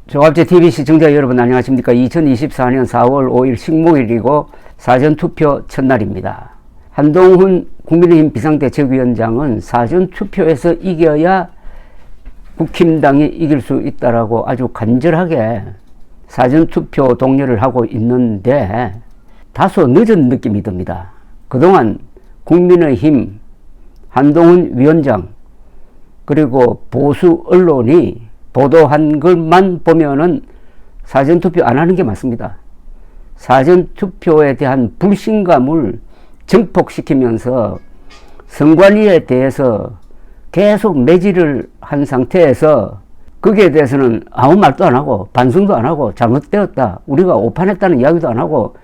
종합제TV 시청자 여러분 안녕하십니까. 2024년 4월 5일 식목일이고 사전투표 첫날입니다. 한동훈 국민의힘 비상대책위원장은 사전투표에서 이겨야 국힘당이 이길 수 있다라고 아주 간절하게 사전투표 독려를 하고 있는데 다소 늦은 느낌이 듭니다. 그동안 국민의힘 한동훈 위원장 그리고 보수 언론이 보도한 것만 보면은 사전투표 안 하는 게 맞습니다. 사전투표에 대한 불신감을 증폭시키면서 선관위에 대해서 계속 매질을 한 상태에서 거기에 대해서는 아무 말도 안 하고 반성도 안 하고 잘못되었다, 우리가 오판했다는 이야기도 안 하고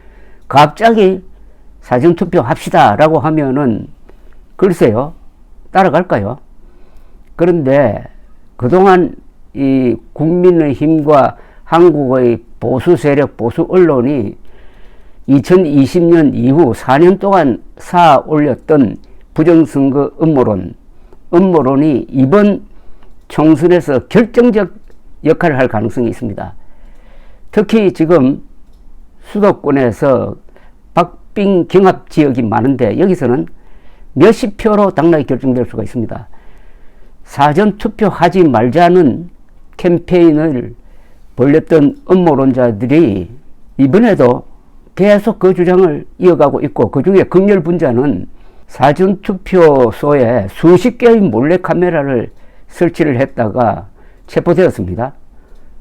갑자기 사전투표 합시다 라고 하면은 글쎄요, 따라갈까요? 그런데 그동안 이 국민의힘과 한국의 보수 세력, 보수 언론이 2020년 이후 4년 동안 쌓아 올렸던 부정선거 음모론이 이번 총선에서 결정적 역할을 할 가능성이 있습니다. 특히 지금 수도권에서 박빙 경합 지역이 많은데 여기서는 몇십 표로 당락이 결정될 수가 있습니다. 사전투표 하지 말자는 캠페인을 벌였던 음모론자들이 이번에도 계속 그 주장을 이어가고 있고, 그 중에 극렬분자는 사전투표소에 수십 개의 몰래카메라를 설치를 했다가 체포되었습니다.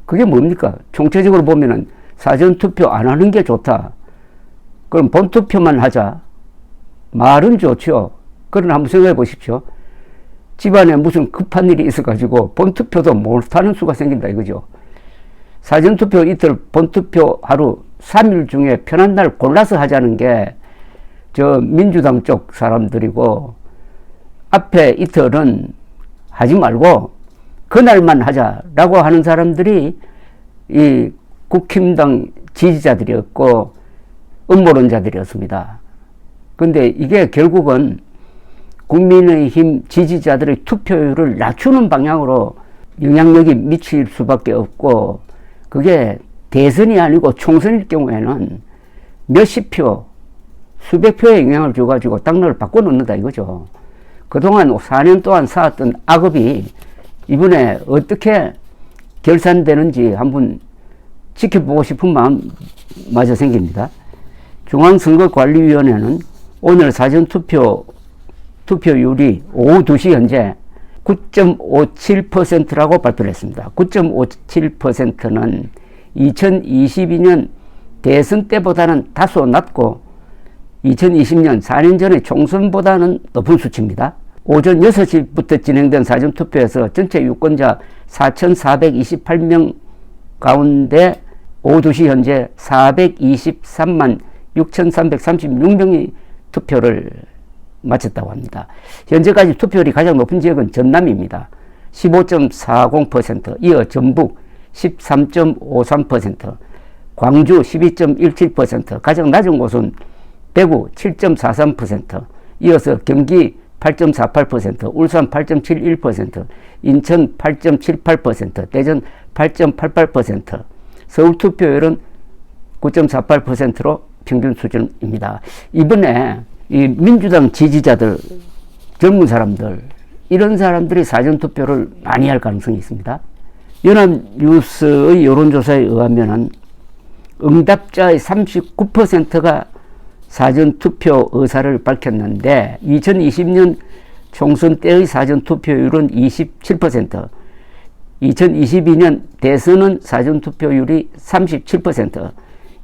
그게 뭡니까? 총체적으로 보면은 사전투표 안 하는 게 좋다, 그럼 본투표만 하자, 말은 좋죠. 그러나 한번 생각해 보십시오. 집안에 무슨 급한 일이 있어가지고 본투표도 못하는 수가 생긴다 이거죠. 사전투표 이틀, 본투표 하루, 3일 중에 편한 날 골라서 하자는 게 저 민주당 쪽 사람들이고, 앞에 이틀은 하지 말고 그날만 하자라고 하는 사람들이 이 국힘당 지지자들이었고 음모론자들이었습니다. 근데 이게 결국은 국민의힘 지지자들의 투표율을 낮추는 방향으로 영향력이 미칠 수밖에 없고, 그게 대선이 아니고 총선일 경우에는 몇십 표, 수백 표의 영향을 줘가지고 당락을 바꿔놓는다 이거죠. 그동안 4년 동안 쌓았던 악업이 이번에 어떻게 결산되는지 한번 지켜보고 싶은 마음마저 생깁니다. 중앙선거관리위원회는 오늘 투표율이 오후 2시 현재 9.57%라고 발표를 했습니다. 9.57%는 2022년 대선 때보다는 다소 낮고 2020년 4년 전의 총선보다는 높은 수치입니다. 오전 6시부터 진행된 사전투표에서 전체 유권자 4,428명 가운데 오후 2시 현재 423만 6,336명이 투표를 마쳤다고 합니다. 현재까지 투표율이 가장 높은 지역은 전남입니다. 15.40%, 이어 전북 13.53%, 광주 12.17%, 가장 낮은 곳은 대구 7.43%, 이어서 경기 8.48%, 울산 8.71%, 인천 8.78%, 대전 8.88%, 서울 투표율은 9.48%로 평균 수준입니다. 이번에 이 민주당 지지자들, 젊은 사람들, 이런 사람들이 사전투표를 많이 할 가능성이 있습니다. 연합뉴스의 여론조사에 의하면 응답자의 39%가 사전투표 의사를 밝혔는데 2020년 총선 때의 사전투표율은 27%, 2022년 대선은 사전투표율이 37%,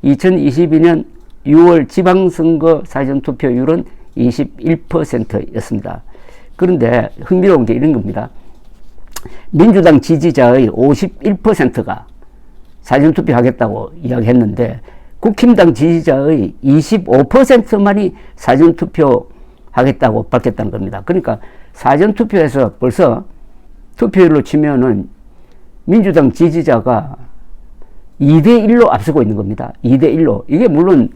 2022년 6월 지방선거 사전투표율은 21%였습니다. 그런데 흥미로운 게 이런 겁니다. 민주당 지지자의 51%가 사전투표 하겠다고 이야기했는데 국힘당 지지자의 25%만이 사전투표 하겠다고 밝혔다는 겁니다. 그러니까 사전투표에서 벌써 투표율로 치면은 민주당 지지자가 2대1로 앞서고 있는 겁니다. 2대1로. 이게 물론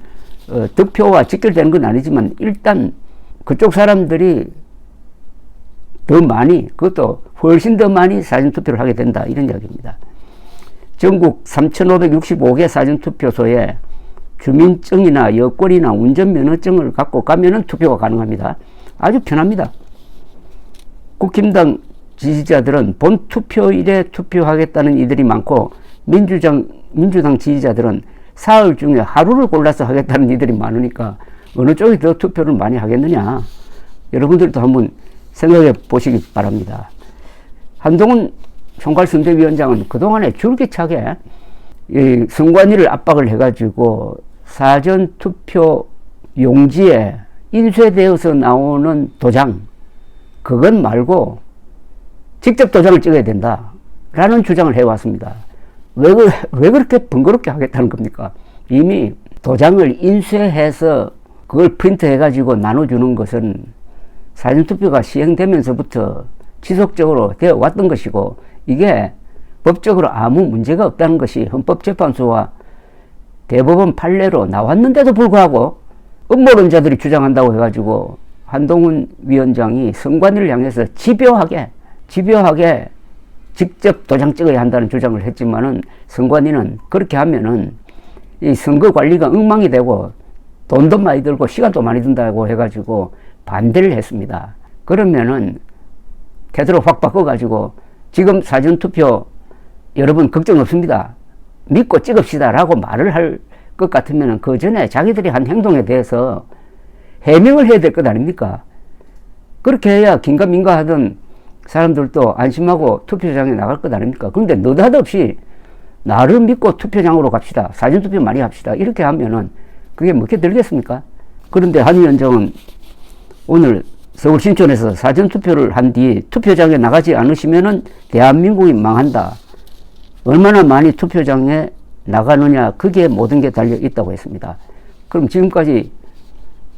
득표와 직결되는 건 아니지만 일단 그쪽 사람들이 더 많이, 그것도 훨씬 더 많이 사전투표를 하게 된다, 이런 이야기입니다. 전국 3,565개 사전투표소에 주민증이나 여권이나 운전면허증을 갖고 가면은 투표가 가능합니다. 아주 편합니다. 국힘당 지지자들은 본 투표일에 투표하겠다는 이들이 많고 민주당 지지자들은 사흘 중에 하루를 골라서 하겠다는 이들이 많으니까 어느 쪽이 더 투표를 많이 하겠느냐. 여러분들도 한번 생각해 보시기 바랍니다. 한동훈 총괄선대위원장은 그동안에 줄기차게 이 선관위를 압박을 해가지고 사전투표 용지에 인쇄되어서 나오는 도장, 그건 말고 직접 도장을 찍어야 된다라는 주장을 해왔습니다. 왜 그렇게 번거롭게 하겠다는 겁니까? 이미 도장을 인쇄해서 그걸 프린트해가지고 나눠주는 것은 사전투표가 시행되면서부터 지속적으로 되어 왔던 것이고, 이게 법적으로 아무 문제가 없다는 것이 헌법재판소와 대법원 판례로 나왔는데도 불구하고 음모론자들이 주장한다고 해가지고 한동훈 위원장이 선관위를 향해서 집요하게 직접 도장 찍어야 한다는 주장을 했지만은, 선관위는 그렇게 하면은 이 선거 관리가 엉망이 되고 돈도 많이 들고 시간도 많이 든다고 해가지고 반대를 했습니다. 그러면은 태도를 확 바꿔가지고 지금 사전투표 여러분 걱정 없습니다, 믿고 찍읍시다 라고 말을 할 것 같으면 그 전에 자기들이 한 행동에 대해서 해명을 해야 될 것 아닙니까? 그렇게 해야 긴가민가 하던 사람들도 안심하고 투표장에 나갈 것 아닙니까? 그런데 느닷없이 나를 믿고 투표장으로 갑시다, 사전투표 많이 합시다, 이렇게 하면은 그게 먹혀 들겠습니까? 그런데 한 위원장은 오늘 서울 신촌에서 사전투표를 한 뒤 투표장에 나가지 않으시면은 대한민국이 망한다, 얼마나 많이 투표장에 나가느냐, 그게 모든 게 달려 있다고 했습니다. 그럼 지금까지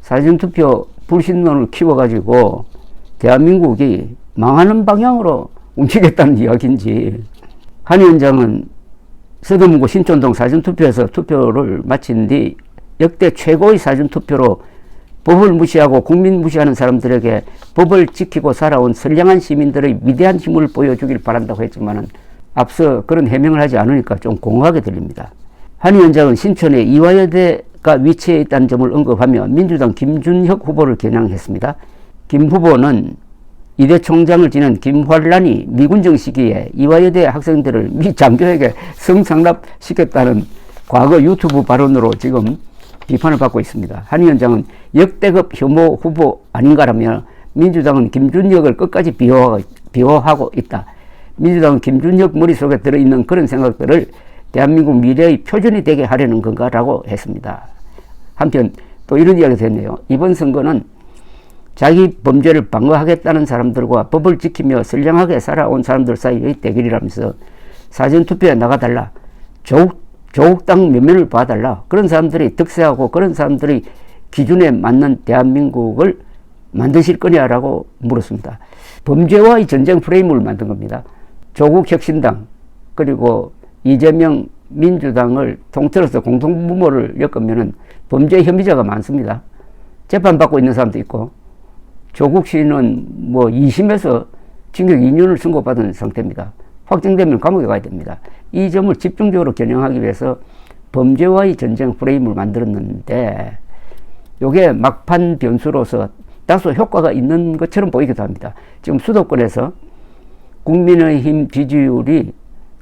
사전투표 불신론을 키워가지고 대한민국이 망하는 방향으로 움직였다는 이야기인지, 한 위원장은 서대문구 신촌동 사전투표에서 투표를 마친 뒤 역대 최고의 사전투표로 법을 무시하고 국민 무시하는 사람들에게 법을 지키고 살아온 선량한 시민들의 위대한 힘을 보여주길 바란다고 했지만은 앞서 그런 해명을 하지 않으니까 좀 공허하게 들립니다. 한 위원장은 신촌에 이화여대가 위치해 있다는 점을 언급하며 민주당 김준혁 후보를 겨냥했습니다. 김 후보는 이대 총장을 지낸 김환란이 미군정 시기에 이화여대 학생들을 미 장교에게 성상납시켰다는 과거 유튜브 발언으로 지금 비판을 받고 있습니다. 한 위원장은 역대급 혐오 후보 아닌가라며 민주당은 김준혁을 끝까지 비호하고 있다. 민주당은 김준혁 머릿속에 들어있는 그런 생각들을 대한민국 미래의 표준이 되게 하려는 건가라고 했습니다. 한편 또 이런 이야기가 됐네요. 이번 선거는 자기 범죄를 방어하겠다는 사람들과 법을 지키며 선량하게 살아온 사람들 사이의 대결이라면서 사전투표에 나가달라, 조국당 면면을 봐달라, 그런 사람들이 득세하고 그런 사람들이 기준에 맞는 대한민국을 만드실 거냐라고 물었습니다. 범죄와의 전쟁 프레임을 만든 겁니다. 조국혁신당 그리고 이재명 민주당을 통틀어서 공동부모를 엮으면 범죄 혐의자가 많습니다. 재판받고 있는 사람도 있고, 조국 씨는 뭐 2심에서 징역 2년을 선고받은 상태입니다. 확정되면 감옥에 가야 됩니다. 이 점을 집중적으로 겨냥하기 위해서 범죄와의 전쟁 프레임을 만들었는데, 이게 막판 변수로서 다소 효과가 있는 것처럼 보이기도 합니다. 지금 수도권에서 국민의힘 지지율이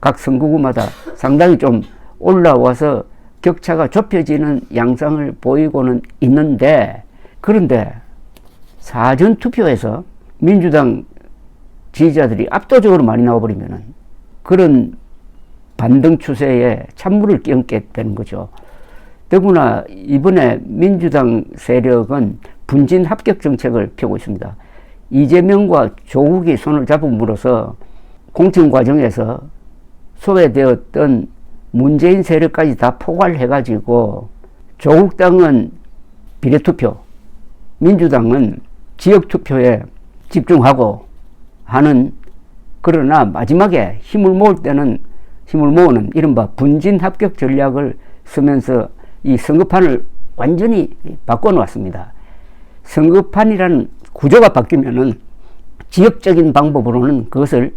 각 선거구마다 상당히 좀 올라와서 격차가 좁혀지는 양상을 보이고는 있는데, 그런데 사전투표에서 민주당 지지자들이 압도적으로 많이 나와버리면은 그런 반등 추세에 찬물을 끼얹게 되는 거죠. 더구나 이번에 민주당 세력은 분진 합격 정책을 펴고 있습니다. 이재명과 조국이 손을 잡음으로써 공천 과정에서 소외되었던 문재인 세력까지 다 포괄해가지고 조국당은 비례투표, 민주당은 지역투표에 집중하고 하는, 그러나 마지막에 힘을 모을 때는 힘을 모으는 이른바 분진 합격 전략을 쓰면서 이 선거판을 완전히 바꿔놓았습니다. 선거판이라는 구조가 바뀌면은 지역적인 방법으로는 그것을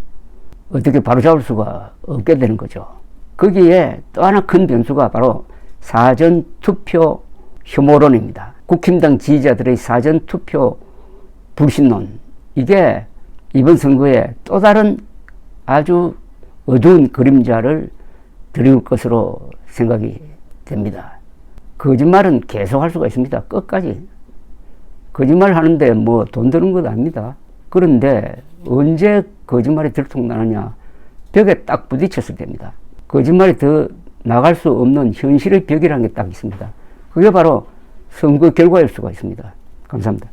어떻게 바로잡을 수가 없게 되는 거죠. 거기에 또 하나 큰 변수가 바로 사전투표 혐오론입니다. 국힘당 지지자들의 사전투표 불신론, 이게 이번 선거에 또 다른 아주 어두운 그림자를 드릴 것으로 생각이 됩니다. 거짓말은 계속 할 수가 있습니다. 끝까지. 거짓말 하는데 뭐 돈 드는 것 아닙니다. 그런데 언제 거짓말이 들통나느냐, 벽에 딱 부딪혔을 때입니다. 거짓말이 더 나갈 수 없는 현실의 벽이라는 게 딱 있습니다. 그게 바로 선거 결과일 수가 있습니다. 감사합니다.